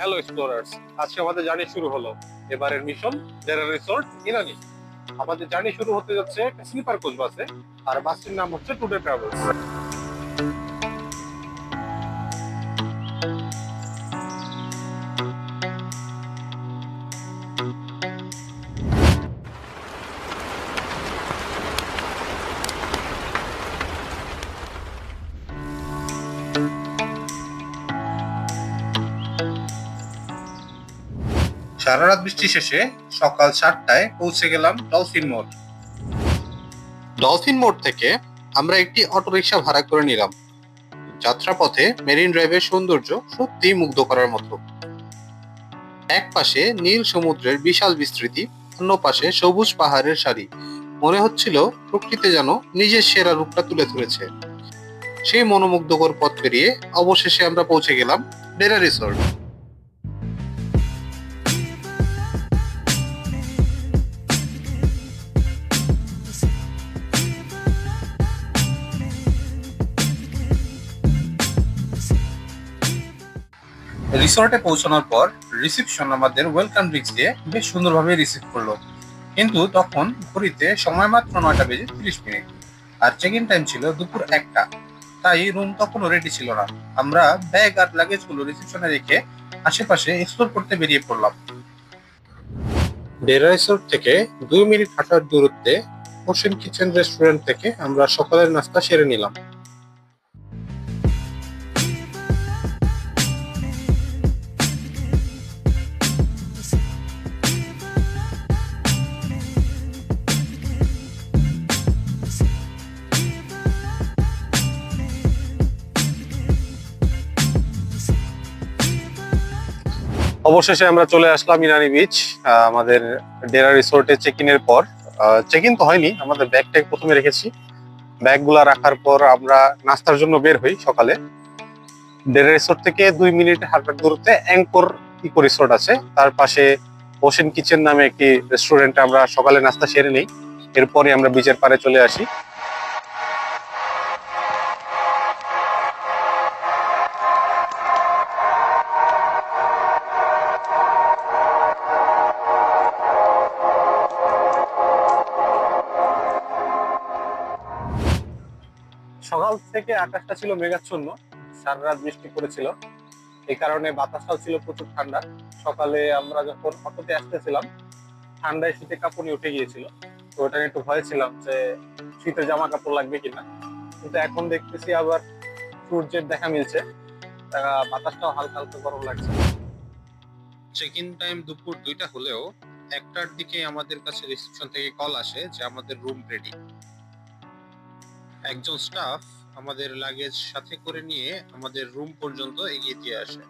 Hello explorers, আজকে আমাদের journey শুরু হলো। এবারের মিশন জেরা রিসোর্ট ইনানি। আমাদের জার্নি শুরু হতে যাচ্ছে একটা স্লিপার কোচ বাসে, আর বাসটির নাম হচ্ছে টুডে ট্রাভেলস। সারা রাত বৃষ্টি শেষে সকাল 7টায় পৌঁছে গেলাম ডলফিন মোড়। ডলফিন মোড় থেকে আমরা একটি অটোরিকশা ভাড়া করে নিলাম। যাত্রাপথে মেরিন ড্রাইভের সৌন্দর্য সত্যিই মুগ্ধ করার মতো। এক পাশে নীল সমুদ্রের বিশাল বিস্তৃতি, অন্য পাশে সবুজ পাহাড়ের সারি। মনে হচ্ছিল প্রকৃতি যেন নিজের সেরা রূপটা তুলে ধরেছে। সেই মনোমুগ্ধকর পথ পেরিয়ে অবশেষে আমরা পৌঁছে গেলাম ডেরা রিসোর্ট। রিসোর্টে পৌঁছানোর পর রিসিপশন আমাদের ওয়েলকাম ড্রিঙ্কস দিয়ে বেশ সুন্দরভাবে রিসিভ করলো। কিন্তু তখন ঘড়িতে সময় মাত্র 9টা বেজে 30 মিনিট, আর চেক ইন টাইম ছিল দুপুর 1টা। তাই রুম তখনও রেডি ছিল না। আমরা ব্যাগ আর লাগেজগুলো রিসেপশনে রেখে আশেপাশে এক্সপ্লোর করতে বেরিয়ে পড়লাম। ডেরা রিসোর্ট থেকে 2 মিনিট হাঁটার দূরত্বে ওশেন কিচেন রেস্টুরেন্ট থেকে আমরা সকালের নাস্তা সেরে নিলাম। অবশেষে আমরা চলে আসলাম ইনানি বিচ। আমাদের ডেরা রিসোর্টে চেক ইনের পর, চেক ইন তো হয়নি, আমাদের ব্যাগ ট্যাগ প্রথমে রেখেছি। ব্যাগগুলা রাখার পর আমরা নাস্তার জন্য বের হই সকালে। ডেরা রিসোর্ট থেকে 2 মিনিট হাঁটার দূরত্বে অ্যাঙ্কর ইকো রিসোর্ট আছে, তার পাশে ওশেন কিচেন নামে একটি রেস্টুরেন্টে আমরা সকালে নাস্তা সেরে নিই। এরপরে আমরা বিচের পাড়ে চলে আসি। সকাল থেকে আকাশটা ছিল মেঘাচ্ছন্ন, সারা রাত বৃষ্টি পড়েছিল, এই কারণে বাতাসটাও ছিল প্রচুর ঠান্ডা। সকালে আমরা যখন অটোতে আসতেছিলাম, ঠান্ডায় শীতে কাঁপুনি উঠে গিয়েছিল। তো ওটা নিয়ে একটু ভয় ছিলাম যে শীতের জামা কাপড় লাগবে কিনা, কিন্তু এখন দেখতেছি আবার সূর্যের দেখা মিলছে। বাতাসটাও হালকা হালকা গরম লাগছে। চেক ইন টাইম দুপুর 2টা হলেও 1টার দিকে আমাদের কাছে রিসেপশন থেকে কল আসে যে আমাদের রুম রেডি। একজন স্টাফ আমাদের লাগেজ সাথে করে নিয়ে আমাদের রুম পর্যন্ত এগিয়ে দিয়ে আসে।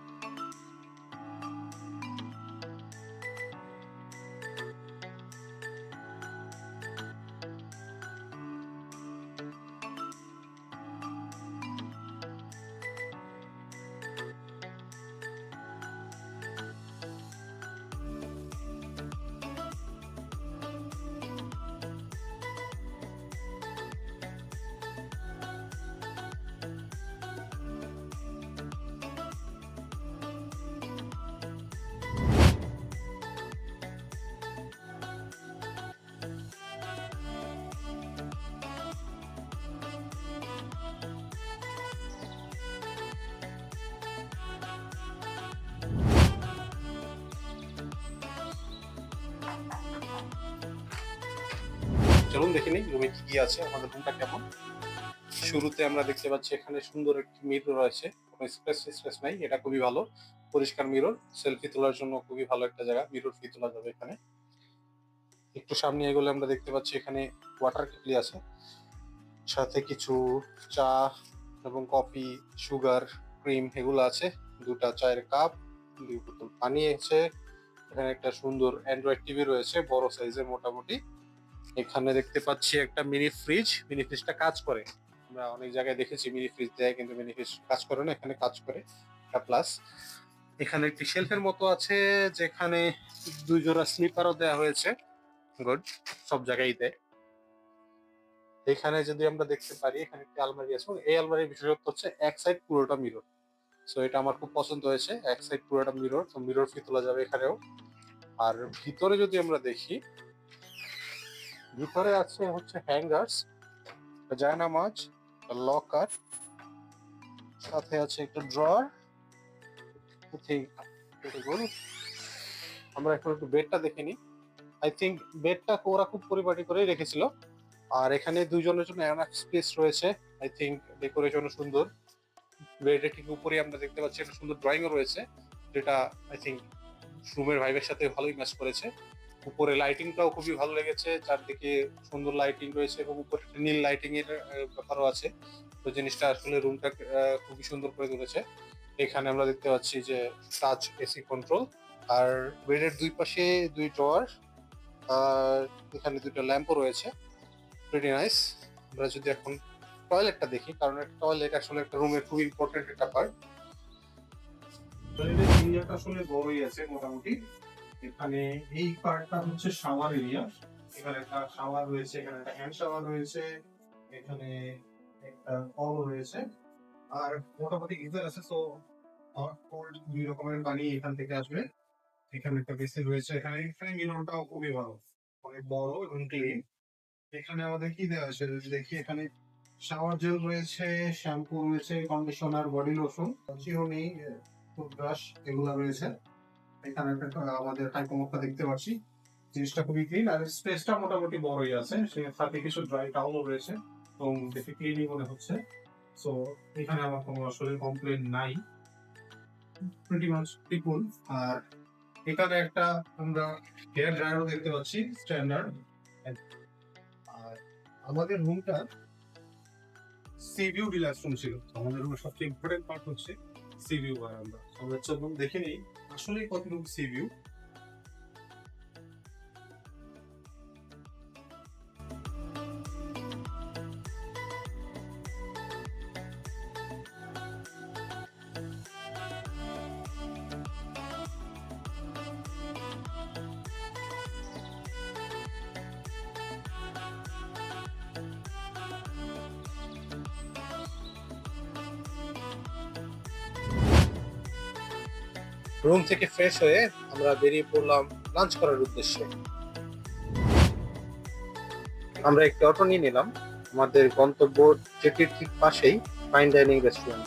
চলুন দেখে নিই রুমে কি কি আছে, আমাদের রুমটা কেমন। শুরুতে আমরা দেখতে পাচ্ছি এখানে সুন্দর একটি মিরর আছে, কোনো স্পেস নাই, এটা খুবই ভালো। পরিষ্কার মিরর, সেলফি তোলার জন্য খুবই ভালো একটা জায়গা, মিরর ফি তোলা যাবে এখানে। একটু সামনে এগোলে আমরা দেখতে পাচ্ছি এখানে ওয়াটার কেটলি আছে, সাথে কিছু চা এবং কফি, সুগার, ক্রিম এগুলো আছে। 2টা চায়ের কাপ, 2 বোতল পানি আছে। এখানে একটা সুন্দর অ্যান্ড্রয়েড টিভি রয়েছে, বড় সাইজের মোটামুটি। এখানে দেখতে পাচ্ছি একটা মিনি ফ্রিজ, মিনি ফ্রিজটা কাজ করে। আমরা অনেক জায়গায় দেখেছি মিনি ফ্রিজ দেয়, কিন্তু মিনি ফ্রিজ কাজ করে না, এখানে কাজ করে। প্লাস এখানে একটি শেলফের মতো আছে, যেখানে 2 জোড়া স্লিপারও দেওয়া হয়েছে। গুড, সব জায়গায় দেয়। এখানে যদি আমরা দেখতে পারি, এখানে একটি আলমারি আছে, এবং এই আলমারির বিশেষত্ব হচ্ছে এক সাইড পুরোটা মিরর। সো এটা আমার খুব পছন্দ হয়েছে। এক সাইড পুরোটা মিরর, তো মিরর ফিট তোলা যাবে এখানেও। আর ভিতরে যদি আমরা দেখি, ভিতরে আছে হচ্ছে হ্যাঙ্গার্স, জায়নামাজ, লকার, সাথে আছে একটা ড্রয়ার। আমরা এখন একটু বেডটা দেখে নিই। আই থিঙ্ক বেডটা ওরা খুব পরিপাটি করেই রেখেছিল। আর এখানে দুইজনের জন্য এনাফ স্পেস রয়েছে। আই থিঙ্ক ডেকোরেশনও সুন্দর। বেডের ঠিক উপরে আমরা দেখতে পাচ্ছি একটা সুন্দর ড্রয়িংও রয়েছে, যেটা আই থিঙ্ক রুমের ভাইবের সাথে ভালোই ম্যাচ করেছে। উপরে লাইটিংটাও খুবই ভালো লেগেছে, চারদিকে সুন্দর লাইটিং রয়েছে এবং উপরে একটা নীল লাইটিং এর ব্যাপারও আছে। তো জিনিসটা আসলে রুমটা খুবই সুন্দর করে তুলেছে। এখানে আমরা দেখতে পাচ্ছি যে টাচ এসি কন্ট্রোল, আর বেডের দুই পাশে দুই ড্রয়ার, আর এখানে দুটো ল্যাম্পও রয়েছে। Pretty nice. আমরা যদি এখন টয়লেটটা দেখি, কারণ একটা টয়লেট আসলে একটা রুমের খুব ইম্পর্টেন্ট একটা পার্ট। টয়লেটের এরিয়াটা আসলে বড়ই আছে মোটামুটি। এখানে এই পার্টটা হচ্ছে শাওয়ার এরিয়া। এখানে একটা শাওয়ার রয়েছে, এখানে একটা হ্যান্ড শাওয়ার রয়েছে, এখানে একটা কল রয়েছে, আর মোটামুটি গিজার আছে। সো কোল্ড দুই রকমের পানি এখান থেকে আসবে। এখানে একটা বেসিন রয়েছে, এখানে এখানে মিররটাও খুবই ভালো, অনেক বড় এবং ক্লিন। এখানে আমাদের কি দেওয়া আছে যদি দেখি, এখানে শাওয়ার জেল রয়েছে, শ্যাম্পু রয়েছে, কন্ডিশনার, বডি লোশন, চিরুনি, টুথব্রাশ এগুলো রয়েছে। এখানে একটা আমাদের হাইকমোডটা দেখতে পাচ্ছি, জিনিসটা খুবই ক্লিন। আর স্পেসটা মোটামুটি বড়ই আছে, সে সাথে কিছু ড্রাই টাওয়ালও রয়েছে এবং দেখে ক্লিনই মনে হচ্ছে। সো এখানে আমার কোনো আসলে কমপ্লেন নাই, প্রিটি মাচ পিপুল। আর এখানে একটা আমরা হেয়ার ড্রায়ারও দেখতে পাচ্ছি স্ট্যান্ডার্ড। আর আমাদের রুমটা সি ভিউ ডিলাক্স রুম ছিল। আমাদের রুমের সবচেয়ে ইম্পর্টেন্ট পার্ট হচ্ছে সি ভিউ বারান্দা। আমরা চলুন দেখে নিই আসলে কতটুকু সি ভিউ। রুম থেকে ফ্রেশ হয়ে আমরা বেরিয়ে পড়লাম লাঞ্চ করার উদ্দেশ্যে। আমরা একটি অটো নিয়ে নিলাম। আমাদের গন্তব্য জেটির ঠিক পাশেই ফাইন ডাইনিং রেস্টুরেন্ট।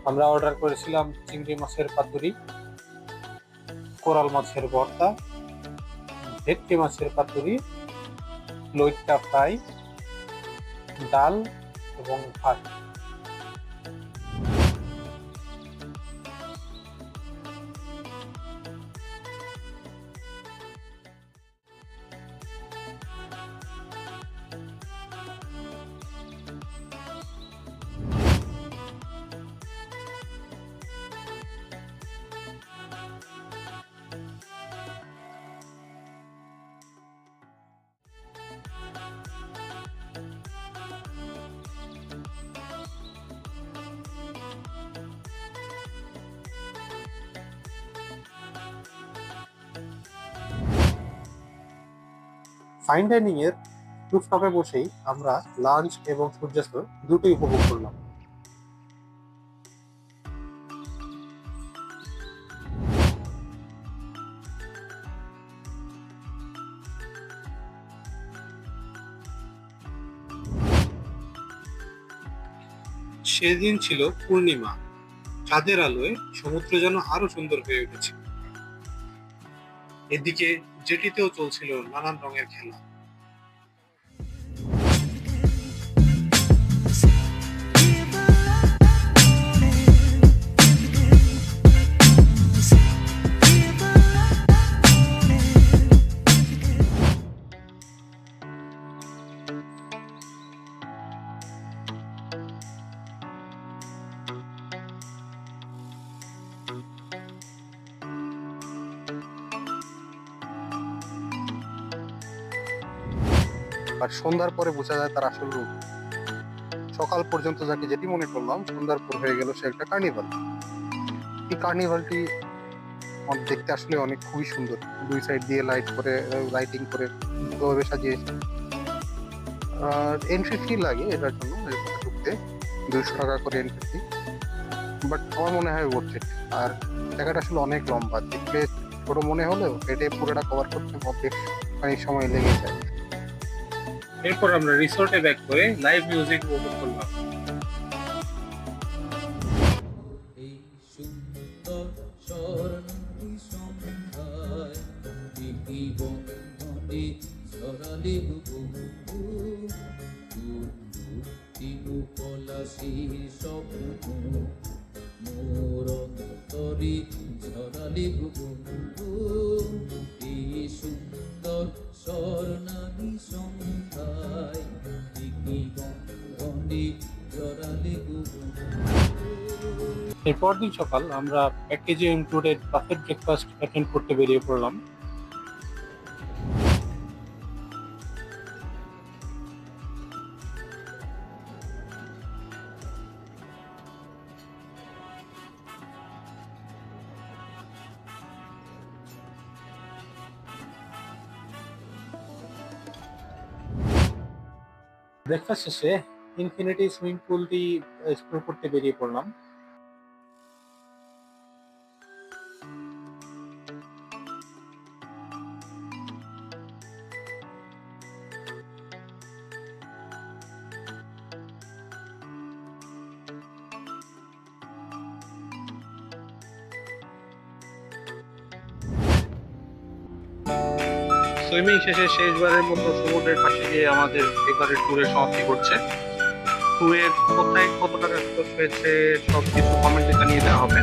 আমরা অর্ডার করেছিলাম চিংড়ি মাছের পাতুরি, কোরাল মাছের ভর্তা, ভেটকি মাছের পাতুরি, লইট্টা ফ্রাই, ডাল এবং ভাত। ফাইন ডাইনিং এর রুফটপে বসেই আমরা লাঞ্চ এবং সূর্যাস্ত দুটোই উপভোগ করলাম। সেদিন ছিল পূর্ণিমা, চাঁদের আলোয় সমুদ্র যেন আরো সুন্দর হয়ে উঠেছে। এদিকে জেটিতেও চলছিল নানান রঙের খেলা। আর সন্ধ্যার পরে বোঝা যায় তার আসল রূপ। সকাল পর্যন্ত যাকে যেটি মনে করলাম, সন্ধ্যার পর হয়ে গেল সে একটা কার্নিভাল। এই কার্নিভালটি দেখতে আসলে অনেক খুবই সুন্দর, দুই সাইড দিয়ে লাইটিং করে ভাবে সাজিয়েছে। আর এন্ট্রি ফি লাগে এটার জন্য, এর মধ্যে ঢুকতে 200 টাকা করে এন্ট্রি ফি, বাট আমার মনে হয় ওর্থ ইট। আর জায়গাটা আসলে অনেক লম্বা, দেখলে ছোট মনে হলেও হেঁটে পুরোটা কভার করতে বেশ অনেক সময় লেগে যায়। এরপর আমরা রিসোর্টে ব্যাক করে লাইভ মিউজিক উপভোগ করলাম। এই সুন্দর স্বর্ণালী সন্ধ্যায় দিদি বন্ধনে ঝরালে বন্ধু তিনু পলাশির স্বপ্ন মোর অন্তরে ঝরালে বন্ধু এই সুন্দর স্বর্ণালী সন্ধ্যায় দিদি বন্ধনে ঝরালে বন্ধু। এরপর দিন সকাল আমরা প্যাকেজে ইনক্লুডেড বাফেট ব্রেকফাস্ট অ্যাটেন্ড করতে বেরিয়ে পড়লাম। ব্রেকফাস্ট শেষে ইনফিনিটি সুইমিং পুলটি এক্সপ্লোর করতে বেরিয়ে পড়লাম। সুইমিং শেষে শেষবারের মতো সমুদ্রের পাশে গিয়ে আমাদের এবারের ট্যুরের সমাপ্তি করছে। ট্যুরের কোথায় কত টাকা খরচ হয়েছে সব কিছু কমেন্টে জানিয়ে দেওয়া হবে।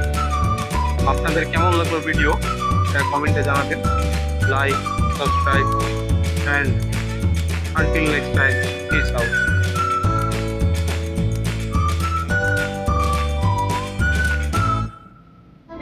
আপনাদের কেমন লাগলো ভিডিও কমেন্টে জানাবেন। Like, subscribe, and until next time, piece out.